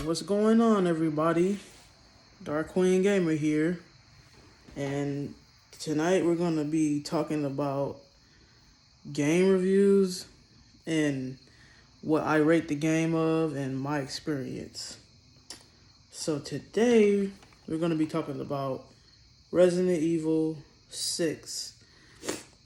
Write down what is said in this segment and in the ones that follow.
What's going on, everybody? Dark Queen Gamer here, and tonight we're gonna be talking about game reviews and what I rate the game of and my experience. So today we're gonna be talking about Resident Evil 6.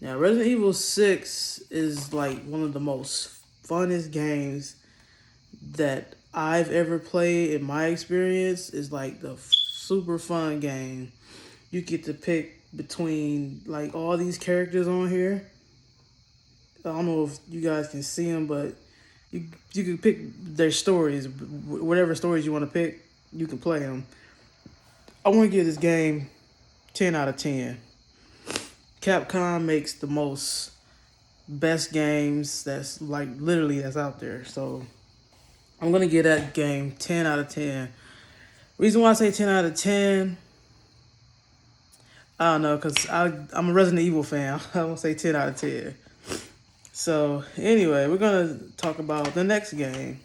Now, Resident Evil 6 is like one of the most funnest games that I've ever played in my experience. Is like the super fun game. You get to pick between like all these characters on here. I don't know if you guys can see them, but you can pick their stories. Whatever stories you want to pick, you can play them. I want to give this game 10 out of 10. Capcom makes the most best games that's like literally that's out there. So I'm gonna give that game 10 out of 10. Reason why I say 10 out of 10, I don't know, because I'm a Resident Evil fan. I won't say 10 out of 10. So anyway, we're gonna talk about the next game.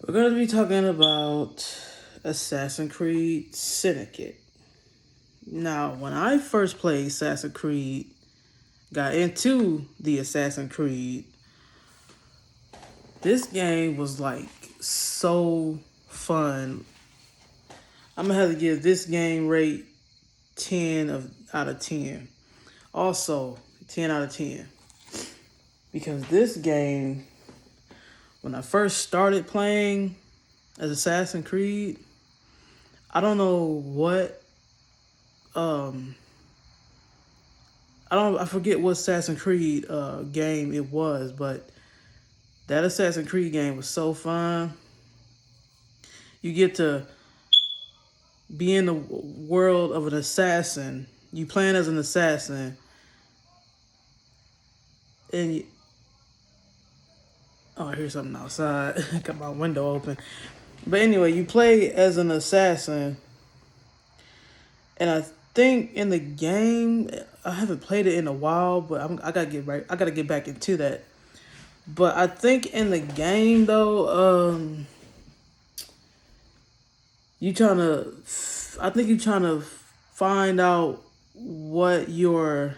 We're gonna be talking about Assassin's Creed Syndicate. Now, when I first played Assassin's Creed, got into the Assassin's Creed, this game was like so fun. I'm gonna have to give this game rate 10 out of 10. Also, 10 out of 10. Because this game, when I first started playing as Assassin's Creed, I don't know what I forget what Assassin's Creed game it was, but that Assassin's Creed game was so fun. You get to be in the world of an assassin. You playing as an assassin, and I hear something outside. Got my window open. But anyway, you play as an assassin, and I think in the game, I haven't played it in a while, but I gotta get right. I gotta get back into that. But I think in the game though, I think you're trying to find out what your.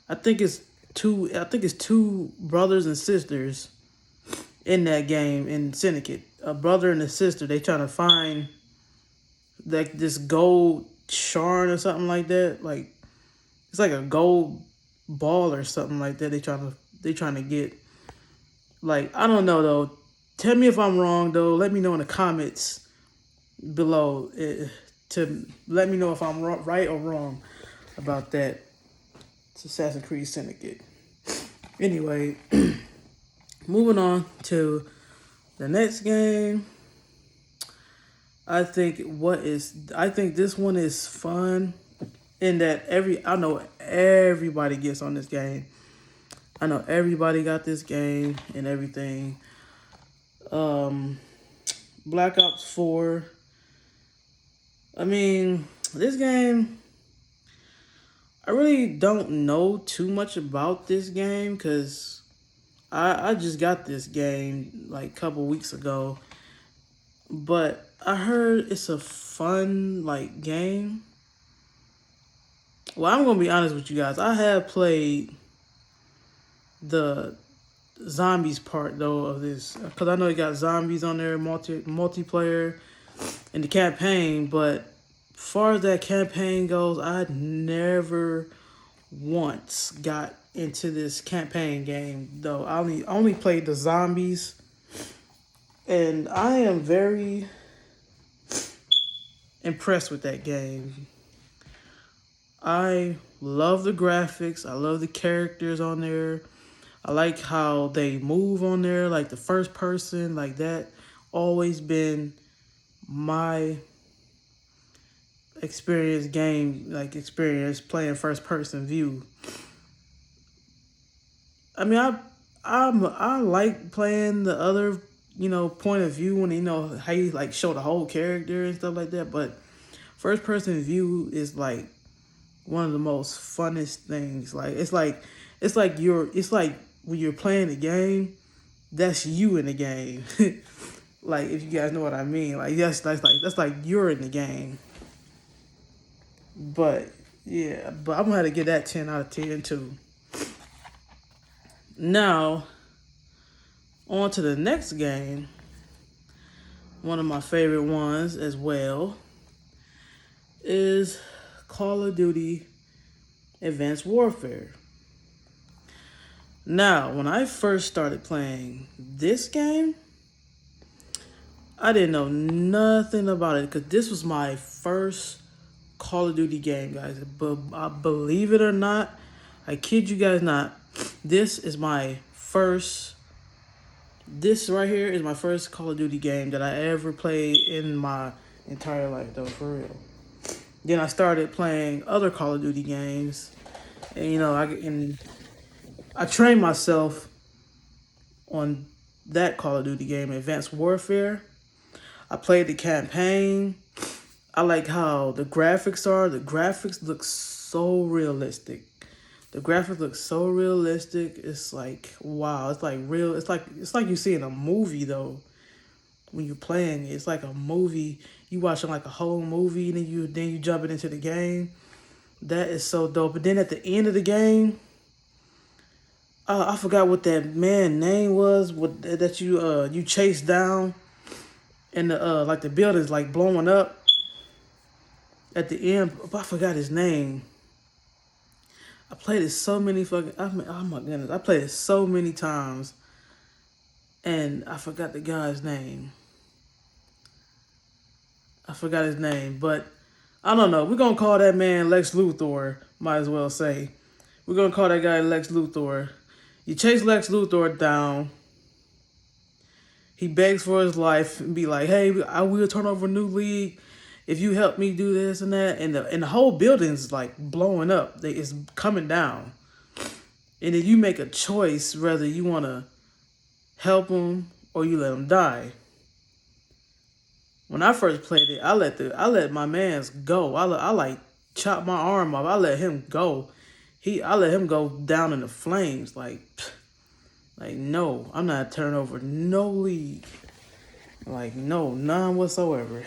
I think it's two brothers and sisters in that game in Syndicate. A brother and a sister. They trying to find like this gold shard or something like that. Like it's like a gold ball or something like that. They trying to get. Like I don't know though. Tell me if I'm wrong though. Let me know in the comments below to let me know if I'm right or wrong about that. It's Assassin's Creed Syndicate. Anyway, moving on to the next game. I think this one is fun in that I know everybody gets on this game. I know everybody got this game and everything. Black Ops 4. I mean, this game, I really don't know too much about this game because I just got this game like a couple weeks ago. But I heard it's a fun like game. Well, I'm going to be honest with you guys. I have played the zombies part though of this because I know you got zombies on there, multiplayer in the campaign, but as far as that campaign goes, I never once got into this campaign game though. I only played the zombies, and I am very impressed with that game. I love the graphics. I love the characters on there. I like how they move on there, like the first person, like that. Always been my experience playing first person view. I mean, I like playing the other, point of view when how you like show the whole character and stuff like that. But first person view is like one of the most funnest things. Like it's like when you're playing the game, that's you in the game. Like, if you guys know what I mean. Like, yes, that's like you're in the game. But yeah, but I'm gonna have to give that 10 out of 10 too. Now, on to the next game. One of my favorite ones as well is Call of Duty Advanced Warfare. Now, when I first started playing this game, I didn't know nothing about it because this was my first Call of Duty game, guys. But believe it or not, I kid you guys not, this right here is my first Call of Duty game that I ever played in my entire life, though, for real. Then I started playing other Call of Duty games, and I trained myself on that Call of Duty game, Advanced Warfare. I played the campaign. I like how the graphics are. The graphics look so realistic. It's like, wow. It's like real. It's like you see in a movie though. When you're playing, it's like a movie. You watching like a whole movie, and then you jumping into the game. That is so dope. But then at the end of the game, I forgot what that man name was. That you chased down, and like the building's like blowing up. At the end, I forgot his name. I played it so many oh my goodness, I played it so many times, and I forgot the guy's name. But I don't know. We're gonna call that man Lex Luthor. Might as well say, we're gonna call that guy Lex Luthor. You chase Lex Luthor down. He begs for his life and be like, "Hey, I will turn over a new league if you help me do this and that." And the whole building's like blowing up. It's coming down. And then you make a choice whether you want to help him or you let him die. When I first played it, I let my mans go. I like chopped my arm off. I let him go. I let him go down in the flames. Like no, I'm not turning over no league. Like no, none whatsoever.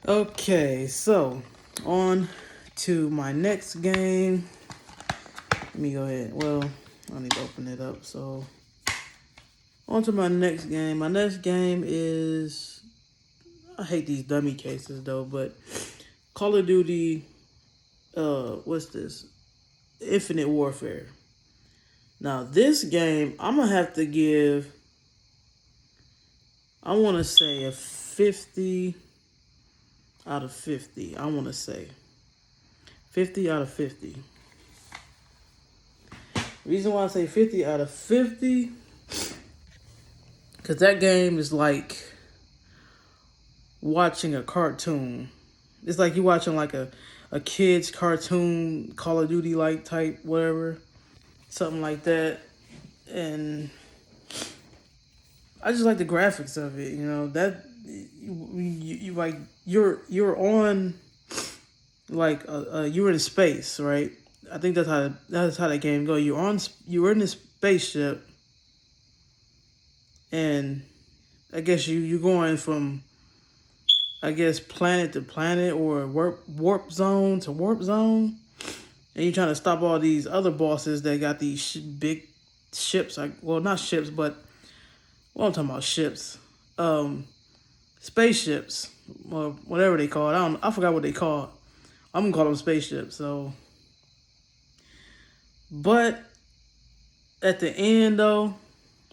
Okay, so on to my next game. Let me go ahead. Well, I need to open it up. So on to my next game. My next game is, I hate these dummy cases though, but Call of Duty, what's this? Infinite Warfare. Now this game, I'm gonna have to give, I want to say a 50 out of 50. I want to say 50 out of 50. Reason why I say 50 out of 50, because that game is like watching a cartoon. It's like you watching like a kid's cartoon, Call of Duty like type, whatever, something like that. And I just like the graphics of it. That you like you're on like you're in space, right? I think that's how that game goes. You're in this spaceship, and I guess you're going from, I guess, planet to planet or warp zone to warp zone, and you're trying to stop all these other bosses that got these big ships. Well, not ships, but I'm talking about ships, spaceships, or whatever they call it. I forgot what they call it. I'm gonna call them spaceships. So, but at the end though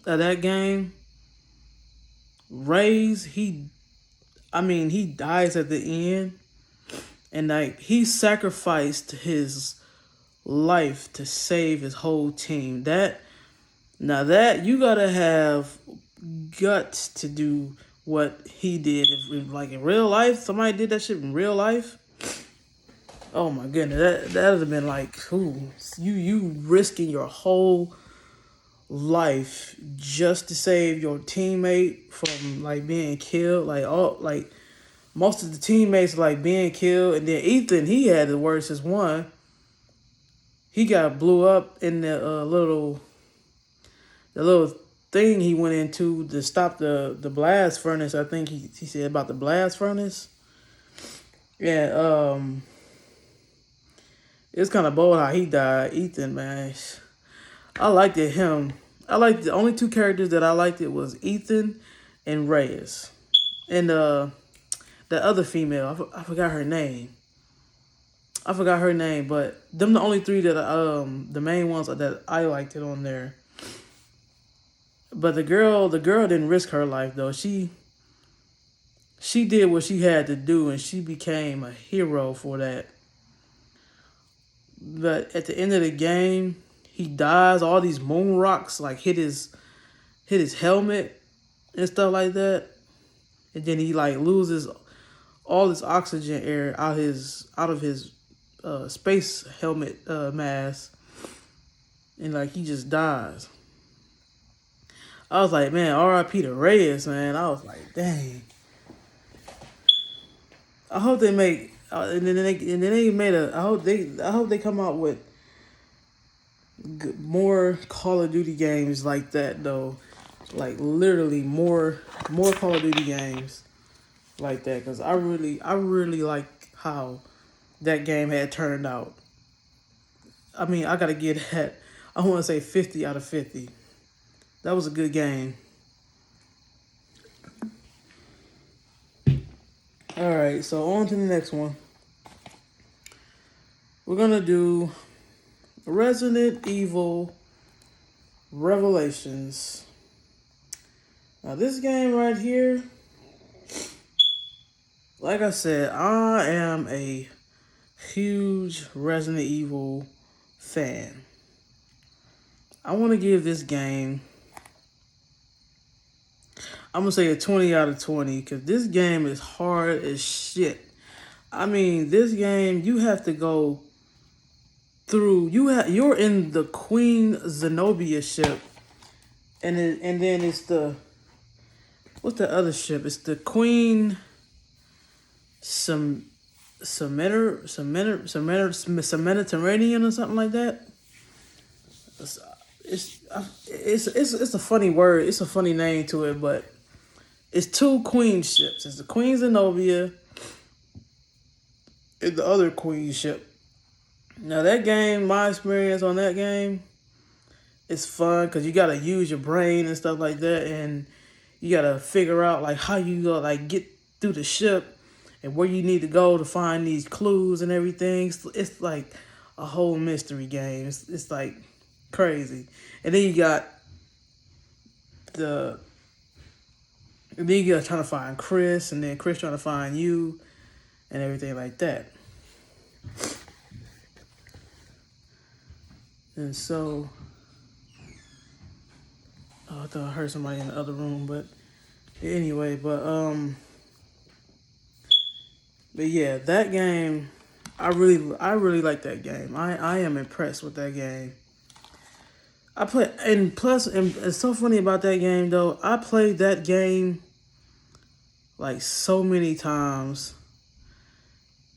of that game, Reyes, he dies at the end, and like he sacrificed his life to save his whole team. That you gotta have guts to do what he did. If like in real life, somebody did that shit in real life, oh my goodness, that would have been like, ooh, you risking your whole life just to save your teammate from like being killed. Like most of the teammates like being killed, and then Ethan, he had the worstest one. He got blew up in the little thing he went into to stop the blast furnace. I think he said about the blast furnace. Yeah, it's kind of bold how he died. Ethan, man, I liked it. Him, I liked the only two characters that I liked. It was Ethan and Reyes, and the other female. I forgot her name. I forgot her name, but them the only three that the main ones that I liked it on there. But the girl didn't risk her life though. She did what she had to do, and she became a hero for that. But at the end of the game, he dies. All these moon rocks like hit his helmet and stuff like that, and then he like loses all this oxygen air out of his space helmet mask, and like he just dies. I was like, man, R.I.P. to Reyes, man. I was like, dang. I hope they make, and then they made a. I hope they come out with more Call of Duty games like that though, like literally more Call of Duty games like that, because I really like how that game had turned out. I mean, I gotta get that. I want to say 50 out of 50. That was a good game. All right, so on to the next one. We're gonna do Resident Evil Revelations. Now this game right here, like I said, I am a huge Resident Evil fan. I want to give this game, I'm going to say a 20 out of 20, because this game is hard as shit. I mean, this game, you have to go through, you're in the Queen Zenobia ship, and then it's the, what's the other ship? It's the Queen Mediterranean or something like that. It's a funny word. It's a funny name to it, but it's two queen ships. It's the Queen Zenobia and the other queen ship. Now that game, my experience on that game, it's fun because you gotta use your brain and stuff like that, and you gotta figure out like how you go like get through the ship and where you need to go to find these clues and everything. It's like a whole mystery game. It's like crazy. And then you got trying to find Chris, and then Chris trying to find you, and everything like that. And so, I thought I heard somebody in the other room, but anyway, but yeah, that game, I really like that game. I am impressed with that game. And it's so funny about that game though. I played that game like so many times,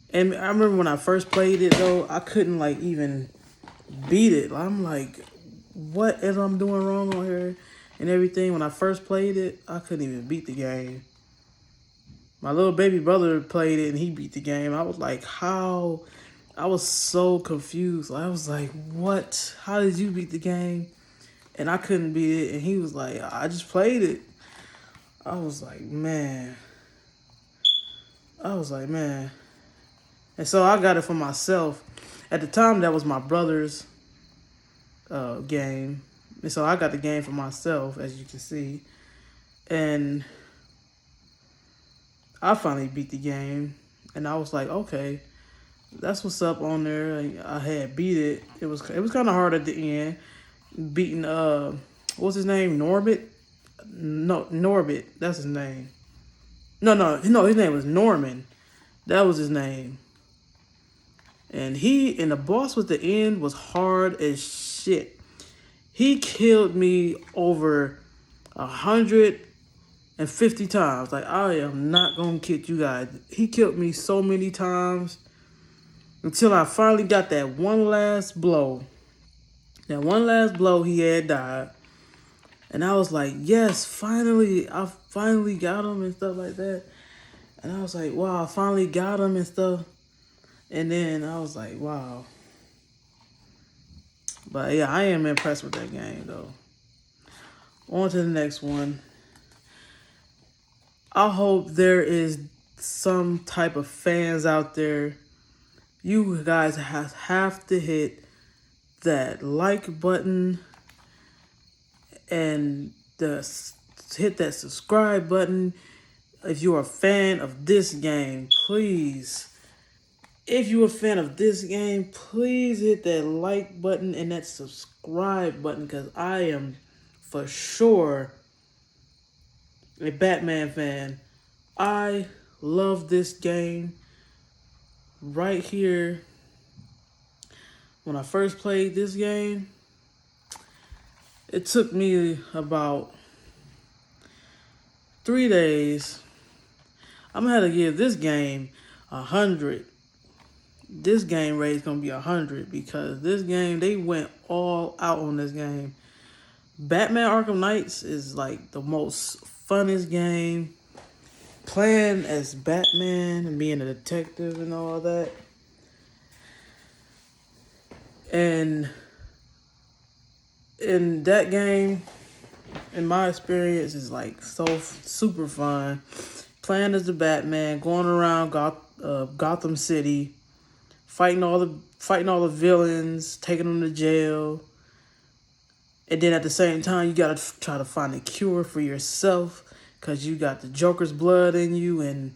and I remember when I first played it though, I couldn't like even beat it. I'm like, what is I'm doing wrong on here and everything. When I first played it, I couldn't even beat the game. My little baby brother played it and he beat the game. I was like, how? I was so confused. I was like, what? How did you beat the game? And I couldn't beat it. And he was like, I just played it. I was like, man. And so I got it for myself. At the time, that was my brother's game. And so I got the game for myself, as you can see. And I finally beat the game. And I was like, okay, that's what's up on there. I had beat it. It was kind of hard at the end. Beating, what's his name? Norbit? No, Norbit. That's his name. No, his name was Norman. That was his name. And the boss at the end was hard as shit. He killed me over 150 times. Like, I am not gonna kid you guys. He killed me so many times until I finally got that one last blow. That one last blow, he had died. And I was like, yes, finally, I finally got him and stuff like that. And I was like, wow, I finally got him and stuff. And then I was like, wow. But yeah, I am impressed with that game though. On to the next one. I hope there is some type of fans out there. You guys have to hit that like button and hit that subscribe button if you're a fan of this game. Please, if you're a fan of this game, please hit that like button and that subscribe button, because I am for sure a Batman fan. I love this game. Right here, when I first played this game, it took me about 3 days. I'm gonna have to give this game 100. This game rate is gonna be 100 because this game, they went all out on this game. Batman Arkham Knights is like the most funnest game. Playing as Batman and being a detective and all that. And in that game, in my experience, is like so super fun. Playing as the Batman, going around Gotham City, fighting all the villains, taking them to jail. And then at the same time, you gotta try to find a cure for yourself, because you got the Joker's blood in you.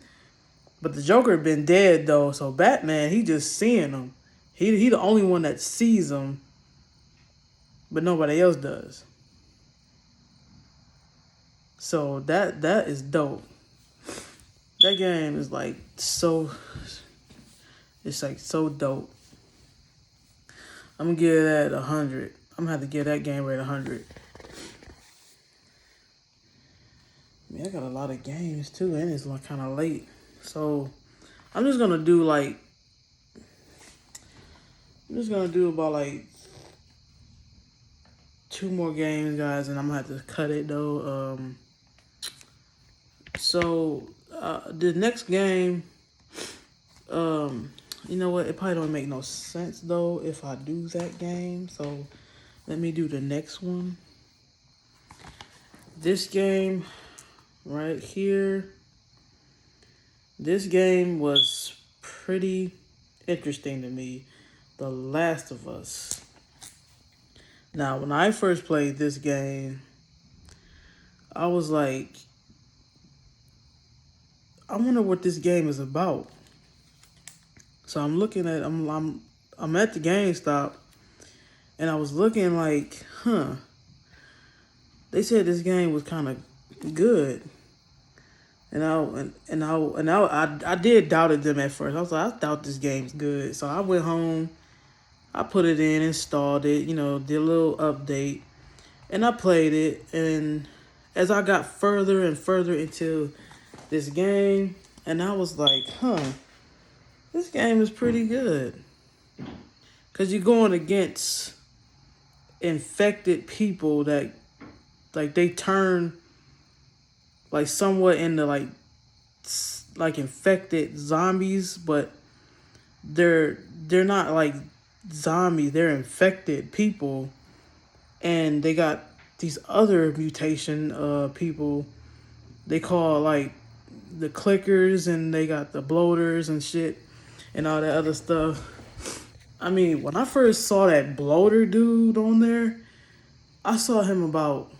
But the Joker had been dead though, so Batman, he just seeing him. He the only one that sees him, but nobody else does. So that is dope. That game is like so, it's like so dope. I'm gonna give that 100. I'm gonna have to give that game rate 100. Man, I got a lot of games too, and it's like kind of late. So I'm just gonna do about like 2 more games, guys, and I'm gonna have to cut it though. The next game, you know what? It probably don't make no sense though if I do that game. So let me do the next one. This game right here. This game was pretty interesting to me. The Last of Us. Now, when I first played this game, I was like, I wonder what this game is about. So I'm looking at, I'm at the GameStop, and I was looking like, they said this game was kind of good. And I did doubted them at first. I was like, I doubt this game's good. So I went home, I put it in, installed it, did a little update, and I played it. And as I got further and further into this game, and I was like, this game is pretty good. Because you're going against infected people that, like, they turn, like, somewhat into, like infected zombies, but they're not like zombies, they're infected people, and they got these other mutation people they call like the clickers, and they got the bloaters and shit and all that other stuff. I mean, when I first saw that bloater dude on there, I saw him about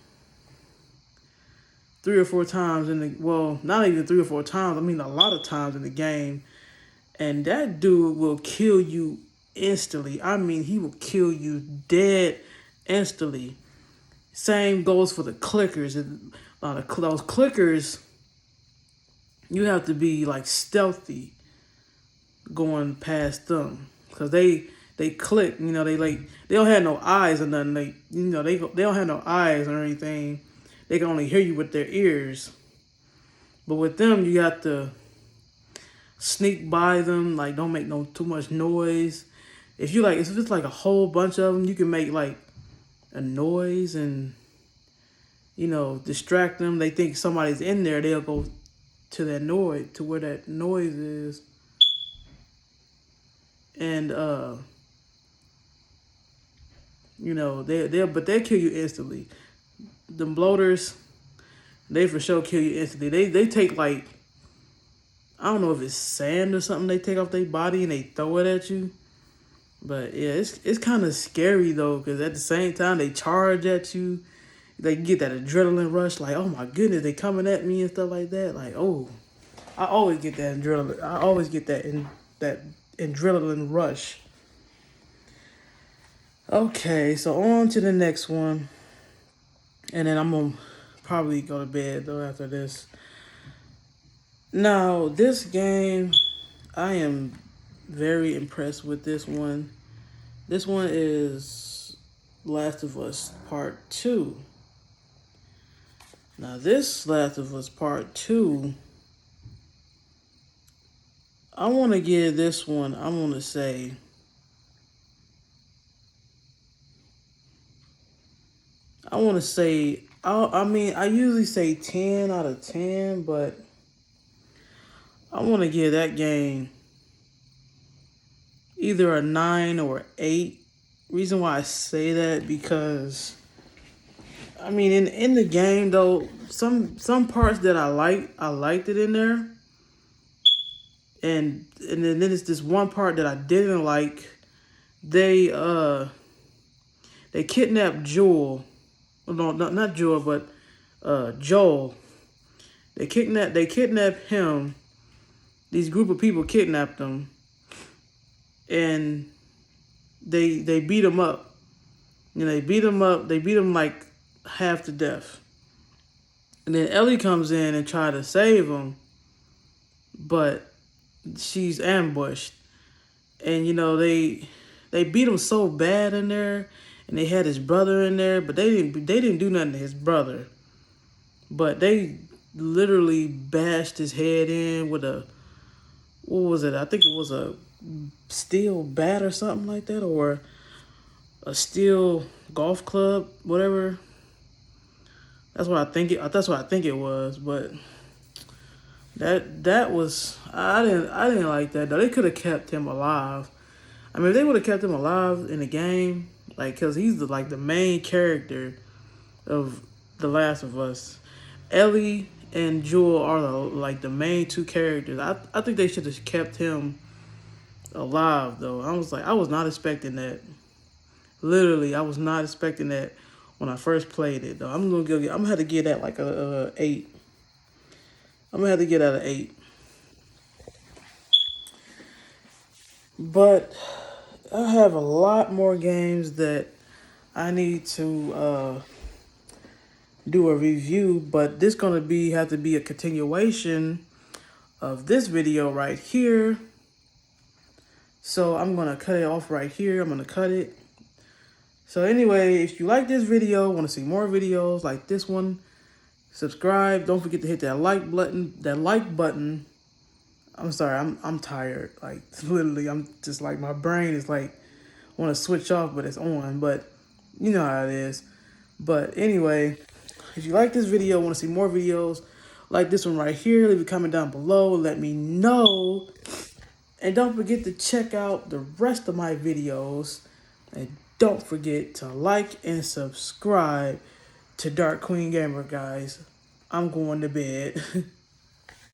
3 or 4 times not even 3 or 4 times, I mean a lot of times in the game. And that dude will kill you instantly. I mean, he will kill you dead instantly. Same goes for the clickers. Those clickers, you have to be like stealthy going past them, because they click. They don't have no eyes or nothing. They don't have no eyes or anything. They can only hear you with their ears. But with them, you have to sneak by them, like don't make too much noise. If it's like a whole bunch of them, you can make like a noise, and distract them. They think somebody's in there. They'll go to that noise, to where that noise is, and they'll kill you instantly. Them bloaters, they for sure kill you instantly. They take like, I don't know if it's sand or something they take off their body and they throw it at you. But yeah, it's kind of scary though, because at the same time they charge at you. They get that adrenaline rush, like, oh my goodness, they coming at me and stuff like that. Like, oh, I always get that adrenaline. I always get that adrenaline rush. Okay, so on to the next one, and then I'm gonna probably go to bed though after this. Now, this game, I am very impressed with this one. This one is Last of Us Part 2. Now, this Last of Us Part 2, I want to give this one, I want to say, I usually say 10 out of 10, but I want to give that game either a 9 or 8. Reason why I say that, because in the game though, some parts that I liked it in there, and then it's this one part that I didn't like. They kidnapped Joel. No, not Joel, but Joel. They kidnapped him. These group of people kidnapped him, and they beat him up. They beat him up. They beat him like half to death. And then Ellie comes in and try to save him, but she's ambushed. And they beat him so bad in there, and they had his brother in there, but they didn't do nothing to his brother. But they literally bashed his head in with a, what was it? I think it was a steel bat or something like that, or a steel golf club, whatever. That's what I think it was. But that was, I didn't like that though. They could have kept him alive. If they would have kept him alive in the game, like, cause he's the main character of The Last of Us. Ellie and Joel are the main two characters. I think they should have kept him alive though. I was not expecting that. Literally, I was not expecting that when I first played it though. I'm gonna have to give that like a 8. I'm gonna have to get that an 8. But I have a lot more games that I need to do a review, but this gonna have to be a continuation of this video right here. So I'm gonna cut it off right here. I'm gonna cut it. So anyway, if you like this video, want to see more videos like this one, subscribe. Don't forget to hit that like button. I'm sorry, I'm tired. Like, literally, I'm just like, my brain is like, want to switch off, but it's on. But you know how it is. But anyway, if you like this video, want to see more videos like this one right here, leave a comment down below. Let me know. And don't forget to check out the rest of my videos. And don't forget to like and subscribe to Dark Queen Gamer, guys. I'm going to bed.